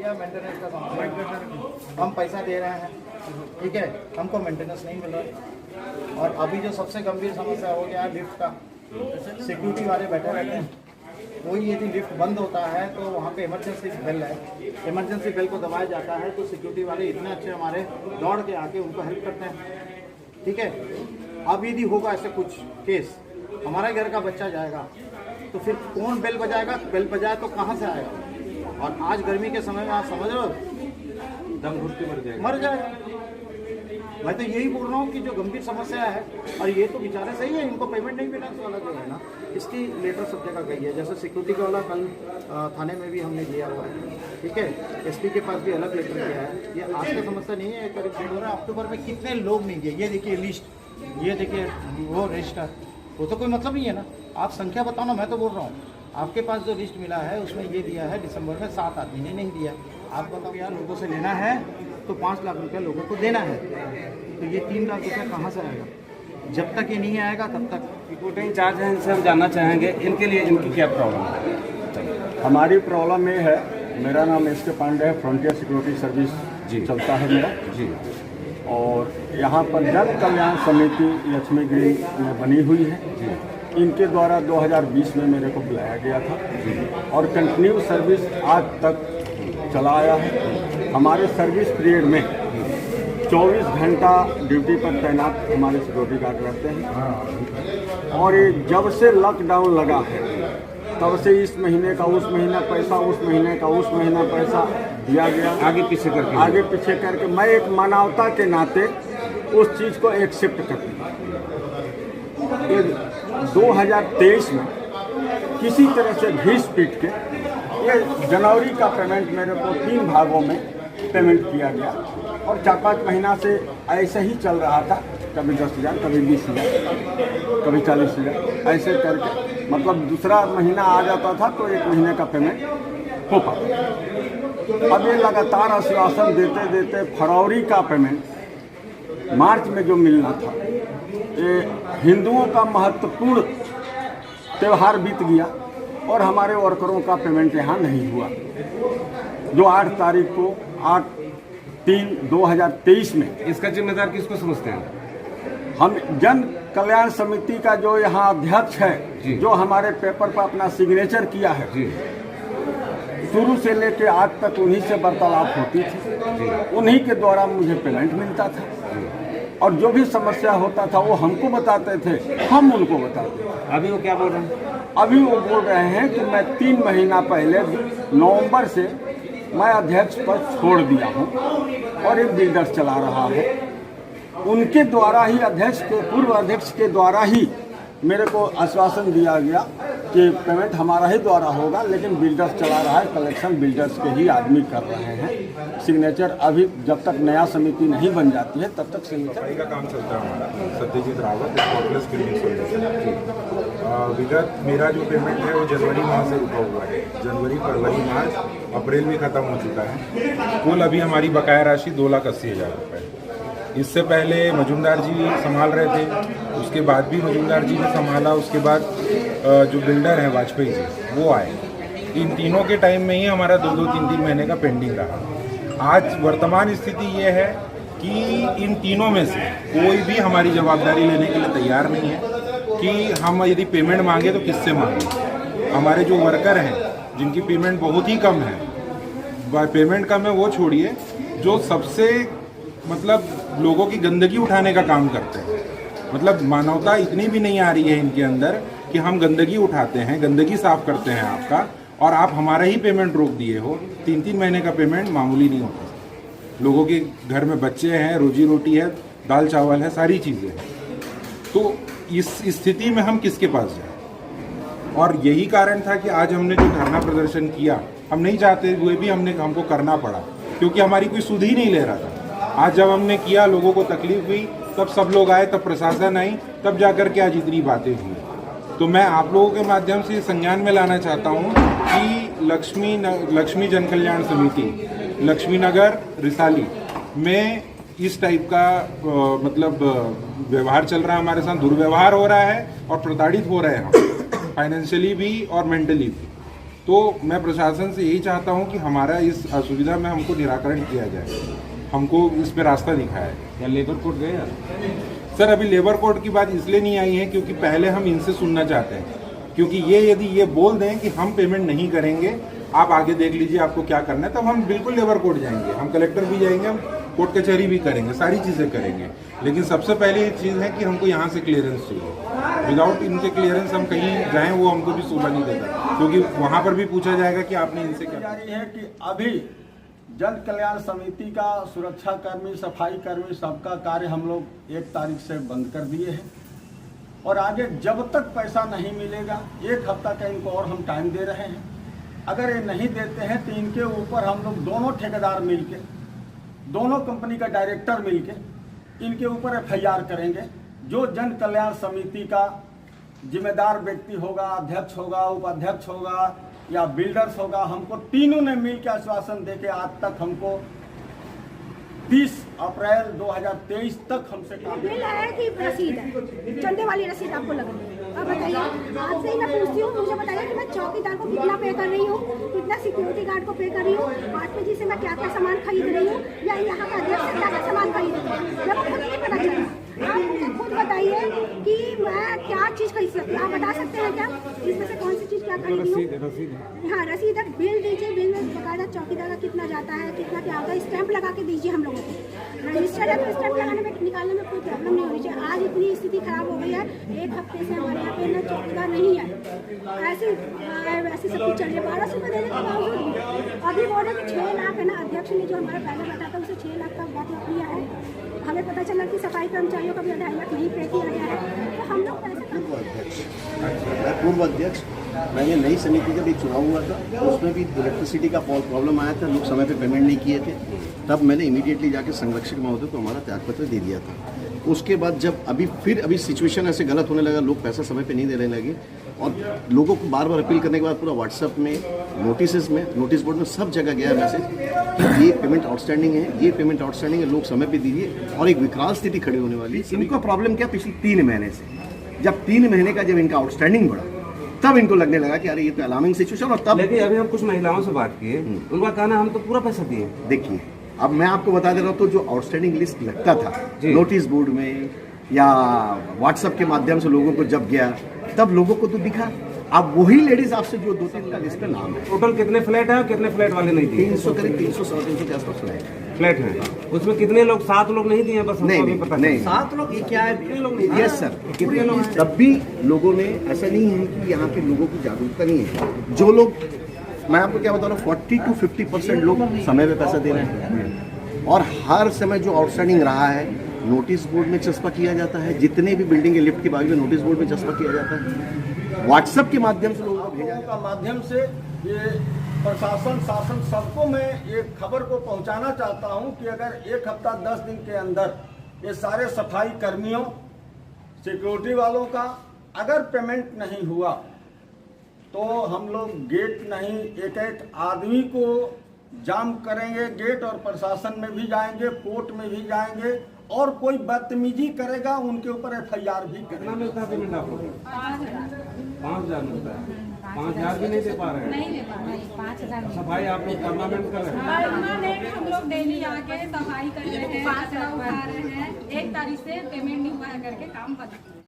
भैया मेंटेनेंस का समस्या, हम पैसा दे रहे हैं, ठीक है, हमको मेंटेनेंस नहीं मिल रहा है। और अभी जो सबसे गंभीर समस्या हो गया है लिफ्ट का, सिक्योरिटी वाले बैठे रहते हैं, कोई यदि लिफ्ट बंद होता है तो वहाँ पे इमरजेंसी बेल है, इमरजेंसी बेल को दबाया जाता है तो सिक्योरिटी वाले इतने अच्छे हमारे दौड़ के आके उनको हेल्प करते हैं, ठीक है। अब यदि होगा ऐसे कुछ केस, हमारे घर का बच्चा जाएगा तो फिर कौन बेल बजाएगा, बेल बजाए तो कहाँ से आएगा। और आज गर्मी के समय में आप समझ रहे हो दम घुट के मर जाएगा। मैं तो यही बोल रहा हूँ कि जो गंभीर समस्या है, और ये तो बेचारे सही है, इनको पेमेंट नहीं मिला तो वाला जो है ना, इसकी लेटर सब जगह गई है। जैसे सिक्योरिटी वाला कल थाने में भी हमने दिया हुआ है, ठीक है, एसपी के पास भी अलग लेटर गया है। ये आज का समस्या नहीं है, करीब 15 अक्टूबर में कितने लोग नहीं गए, ये देखिए लिस्ट, ये देखिए वो रजिस्टर, वो तो कोई मतलब नहीं है ना। आप संख्या बताओ ना, मैं तो बोल रहा हूँ आपके पास जो लिस्ट मिला है उसमें ये दिया है दिसंबर में 7 आदमी ने नहीं दिया। आप बताओ यार, लोगों से लेना है तो 5 लाख रुपया लोगों को देना है, तो ये 3 लाख रुपया कहाँ से आएगा। जब तक ये नहीं आएगा तब तक रिपोर्टिंग चार्ज है। इनसे हम जानना चाहेंगे इनके लिए इनकी क्या प्रॉब्लम है। हमारी प्रॉब्लम ये है, मेरा नाम एस के पांडे है, फ्रंटियर सिक्योरिटी सर्विस जी चलता है मेरा जी। और यहाँ पर जन कल्याण समिति लक्ष्मीगिरी में बनी हुई है जी। इनके द्वारा 2020 में मेरे को बुलाया गया था और कंटिन्यू सर्विस आज तक चला आया है। हमारे सर्विस पीरियड में 24 घंटा ड्यूटी पर तैनात हमारे सिक्योरिटी गार्ड रहते हैं। और ये जब से लॉकडाउन लगा है तब से इस महीने का उस महीना पैसा, उस महीने का उस महीना पैसा दिया गया, आगे पीछे करके मैं एक मानवता के नाते उस चीज़ को एक्सेप्ट करता हूँ। ये 2023 में किसी तरह से घिस पीट के ये जनवरी का पेमेंट मेरे को 3 भागों में पेमेंट किया गया और 4-5 महीना से ऐसे ही चल रहा था, कभी 10,000, कभी 20,000, कभी 40,000, ऐसे करके मतलब दूसरा महीना आ जाता था तो 1 महीने का पेमेंट हो पाता। अब ये लगातार आश्वासन देते देते फरवरी का पेमेंट मार्च में जो मिलना था, ये हिंदुओं का महत्वपूर्ण त्यौहार बीत गया और हमारे वर्करों का पेमेंट यहाँ नहीं हुआ। जो 8 तारीख को 8/3/2023 में, इसका जिम्मेदार किसको समझते हैं? हम जन कल्याण समिति का जो यहाँ अध्यक्ष है, जो हमारे पेपर पर अपना सिग्नेचर किया है, शुरू से लेकर आज तक उन्हीं से वार्तालाप होती थी, उन्हीं के द्वारा मुझे पेमेंट मिलता था और जो भी समस्या होता था वो हमको बताते थे, हम उनको बताते थे। अभी वो क्या बोल रहे हैं? अभी वो बोल रहे हैं कि मैं 3 महीना पहले नवंबर से मैं अध्यक्ष पद छोड़ दिया हूं और एक बिल्डर चला रहा है। उनके द्वारा ही, अध्यक्ष के पूर्व अध्यक्ष के द्वारा ही मेरे को आश्वासन दिया गया कि पेमेंट हमारा ही द्वारा होगा, लेकिन बिल्डर्स चला रहा है, कलेक्शन बिल्डर्स के ही आदमी कर रहे हैं। सिग्नेचर अभी जब तक नया समिति नहीं बन जाती है तब तक सिग्नेचर का काम चलता है हमारा। Satyajit Rawat, spotless cleaning solution. विगत मेरा जो पेमेंट है वो जनवरी माह से रुका हुआ है। जनवरी, फरवरी, मार्च, अप्रैल भी खत्म हो चुका है। कुल अभी हमारी बकाया राशि 2,80,000 रुपये। इससे पहले मजुमदार जी संभाल रहे थे, उसके बाद भी मजुमदार जी ने संभाला, उसके बाद जो बिल्डर हैं वाजपेयी जी वो आए। इन तीनों के टाइम में ही हमारा 2-2, 3-3 महीने का पेंडिंग रहा। आज वर्तमान स्थिति ये है कि इन तीनों में से कोई भी हमारी जवाबदारी लेने के लिए तैयार नहीं है कि हम यदि पेमेंट मांगे तो किससे मांगे। हमारे जो वर्कर हैं जिनकी पेमेंट बहुत ही कम है, पेमेंट कम है वो छोड़िए, जो सबसे मतलब लोगों की गंदगी उठाने का काम करते हैं, मतलब मानवता इतनी भी नहीं आ रही है इनके अंदर कि हम गंदगी उठाते हैं, गंदगी साफ करते हैं आपका, और आप हमारा ही पेमेंट रोक दिए हो। 3-3 महीने का पेमेंट मामूली नहीं होता। लोगों के घर में बच्चे हैं, रोजी रोटी है, दाल चावल है, सारी चीज़ें हैं। तो इस स्थिति में हम किसके पास जाएं? और यही कारण था कि आज हमने जो धरना प्रदर्शन किया, हम नहीं चाहते हुए भी हमको करना पड़ा, क्योंकि हमारी कोई सुध ही नहीं ले रहा था। आज जब हमने किया, लोगों को तकलीफ हुई, तब सब लोग आए, तब प्रशासन आई, तब जाकर के आज इतनी बातें हुई। तो मैं आप लोगों के माध्यम से संज्ञान में लाना चाहता हूँ कि लक्ष्मी जन कल्याण समिति लक्ष्मी नगर रिसाली में इस टाइप का मतलब व्यवहार चल रहा है हमारे साथ, दुर्व्यवहार हो रहा है और प्रताड़ित हो रहे हैं हम, फाइनेंशियली भी और मेंटली भी। तो मैं प्रशासन से यही चाहता हूँ कि हमारा इस असुविधा में हमको निराकरण किया जाए, हमको इस पे रास्ता दिखाया है। या लेबर कोड गए यार? सर अभी लेबर कोड की बात इसलिए नहीं आई है क्योंकि पहले हम इनसे सुनना चाहते हैं, क्योंकि ये यदि ये बोल दें कि हम पेमेंट नहीं करेंगे, आप आगे देख लीजिए आपको क्या करना है, तब हम बिल्कुल लेबर कोर्ट जाएंगे, हम कलेक्टर भी जाएंगे, हम कोर्ट कचहरी भी करेंगे, सारी चीज़ें करेंगे। लेकिन सबसे पहले ये चीज़ है कि हमको यहाँ से क्लियरेंस चाहिए। विदाउट इनके क्लियरेंस हम कहीं जाएं वो हमको भी शोभा नहीं देगा, क्योंकि वहाँ पर भी पूछा जाएगा कि आपने इनसे क्या। जारी है कि अभी जन कल्याण समिति का सुरक्षा कर्मी, सफाई कर्मी, सबका कार्य हम लोग 1 तारीख से बंद कर दिए हैं और आगे जब तक पैसा नहीं मिलेगा 1 हफ्ता का इनको और हम टाइम दे रहे हैं। अगर ये नहीं देते हैं तो इनके ऊपर हम लोग दोनों ठेकेदार मिलके, दोनों कंपनी का डायरेक्टर मिलके इनके ऊपर FIR करेंगे। जो जन कल्याण समिति का जिम्मेदार व्यक्ति होगा, अध्यक्ष होगा, उपाध्यक्ष होगा या बिल्डर्स होगा, हमको तीनों ने मिलकर आश्वासन देके आज तक हमको 30 अप्रैल 2023 तक हमसे काम बिल है कि रसीद है, चंदे वाली रसीद आपको लग रही है। अब बताइए, आज से ही मैं पूछती हूँ, मुझे बताइए कि मैं चौकीदार को कितना पे कर रही हूँ, कितना सिक्योरिटी गार्ड को पे कर रही हूँ, 8 बजे से मैं क्या क्या सामान खरीद रही हूँ, या यहाँ का अध्यक्ष से क्या क्या सामान खरीद रही हूँ, जब खुद नहीं पता चला। आप मुझे खुद बताइए कि मैं क्या चीज़ खरीद सकती हूँ, आप बता सकते हैं क्या इसमें से कौन सी चीज़ क्या खरीदी हूँ? हाँ, रसीद है, बिल दीजिए, बिल में बकायदा चौकीदार का कितना जाता है, कितना क्या होता है, स्टैंप लगा के दीजिए हम लोगों को। रजिस्टर्ड है तो स्टैंप लगाने में, निकालने में कोई प्रॉब्लम नहीं होनी चाहिए। आज इतनी स्थिति खराब हो गई है, 1 हफ्ते से हमारे यहाँ पे ना चौकीदार नहीं है, ऐसी सब कुछ चल रही है। 1200 रुपये देने के बावजूद भी अभी बोल रहे कि 6 लाख है ना, अध्यक्ष ने जो हमारा पहले बताया था उसे 6 लाख का बात किया है। हमें पता चला कि सफाई कर्मचारियों का भी 2.5 लाख नहीं पे किया गया है, तो हम लोग कैसे पूर्व अध्यक्ष, मैंने नई समिति जब एक चुनाव हुआ था तो उसमें भी इलेक्ट्रिसिटी का प्रॉब्लम आया था, लोग समय पे पेमेंट नहीं किए थे, तब मैंने इमीडिएटली जाके संरक्षक महोदय को हमारा त्यागपत्र दे दिया था। उसके बाद जब अभी सिचुएशन ऐसे गलत होने लगा, लोग पैसा समय पे नहीं देने लगे और लोगों को बार बार अपील करने के बाद पूरा व्हाट्सएप में, नोटिस में, नोटिस बोर्ड में सब जगह गया मैसेज कि ये पेमेंट आउटस्टैंडिंग है, ये पेमेंट आउटस्टैंडिंग है, लोग समय पे दीजिए। और एक विकराल स्थिति खड़ी होने वाली है। इनको प्रॉब्लम क्या, पिछले 3 महीने से, जब 3 महीने का जब इनका आउटस्टैंडिंग बढ़ा तब इनको लगने लगा कि अरे ये तो अलार्मिंग सिचुएशन। और तब लेकिन अभी हम कुछ महिलाओं से बात किए, उनका कहना हम तो पूरा पैसा दिए। देखिए, अब मैं आपको बता दे रहा हूँ, तो जो आउटस्टैंडिंग लिस्ट लगता था नोटिस बोर्ड में या व्हाट्सएप के माध्यम से लोगों को जब गया, तब लोगों को तो दिखा। अब वही लेडीज आपसे जो 2-3 का लिस्ट पे नाम है। टोटल कितने फ्लैट है और कितने फ्लैट वाले नहीं दिए? 300 करीब 300-350 के आसपास फ्लैट है। उसमें कितने लोग, 7 लोग नहीं दिए? बस नहीं, पता नहीं, 7 लोग, क्या है, कितने लोग नहीं? यस सर, कितने लोग? तब भी लोगों ने, ऐसा नहीं है कि यहाँ के लोगों की जागरूकता नहीं है। जो लोग, मैं आपको क्या बता रहा हूँ, 40-50% लोग समय पे पैसा दे रहे हैं और हर समय जो आउटस्टैंडिंग रहा है नोटिस बोर्ड में चस्पा किया जाता है। जितने भी बिल्डिंग के लिफ्ट के बाजू में नोटिस बोर्ड में चस्पा किया जाता है, व्हाट्सएप के माध्यम से लोगों को भेजा का माध्यम से ये प्रशासन, शासन, सबको मैं एक खबर को पहुंचाना चाहता हूं कि अगर 1 हफ्ता 10 दिन के अंदर ये सारे सफाई कर्मियों, सिक्योरिटी वालों का अगर पेमेंट नहीं हुआ तो हम लोग गेट नहीं, एक आदमी को जाम करेंगे गेट, और प्रशासन में भी जाएंगे, कोर्ट में भी जाएंगे, और कोई बदतमीजी करेगा उनके ऊपर FIR भी करेंगे। कितना मिलता है पेमेंट आपको? 5,000 मिलता है। 5,000 भी नहीं दे पा रहे हैं? नहीं दे पा रहे हैं, 5,000। सफाई आप लोग परमानेंट कर रहे हैं? परमानेंट हम लोग डेली आके सफाई कर रहे हैं, 5 उठा रहे हैं, 1 तारीख से पेमेंट नहीं हुआ है करके काम बंद।